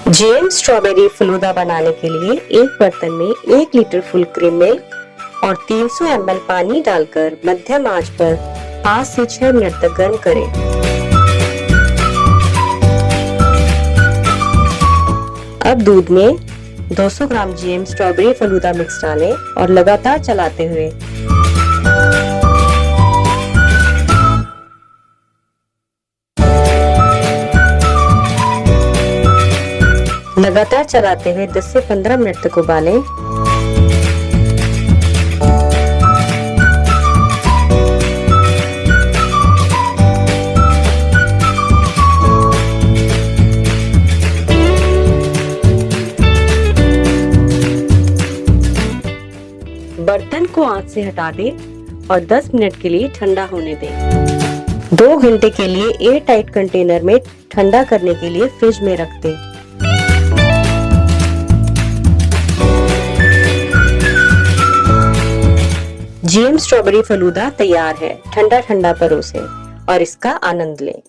GeM strawberry falooda बनाने के लिए एक बर्तन में 1 लीटर फुल क्रीम मिल्क और 300 ml पानी डालकर मध्यम आंच पर 5 से 6 मिनट तक गर्म करें। अब दूध में 200 ग्राम जेम स्ट्रॉबेरी फलूदा मिक्स डालें और लगातार चलाते हुए चलाते हुए 10 से 15 मिनट तक उबालें। बर्तन को आंच से हटा दें और 10 मिनट के लिए ठंडा होने दें। 2 घंटे के लिए एयर टाइट कंटेनर में ठंडा करने के लिए फ्रिज में रख दें। जेम स्ट्रॉबेरी फलूदा तैयार है। ठंडा ठंडा परोसें और इसका आनंद लें।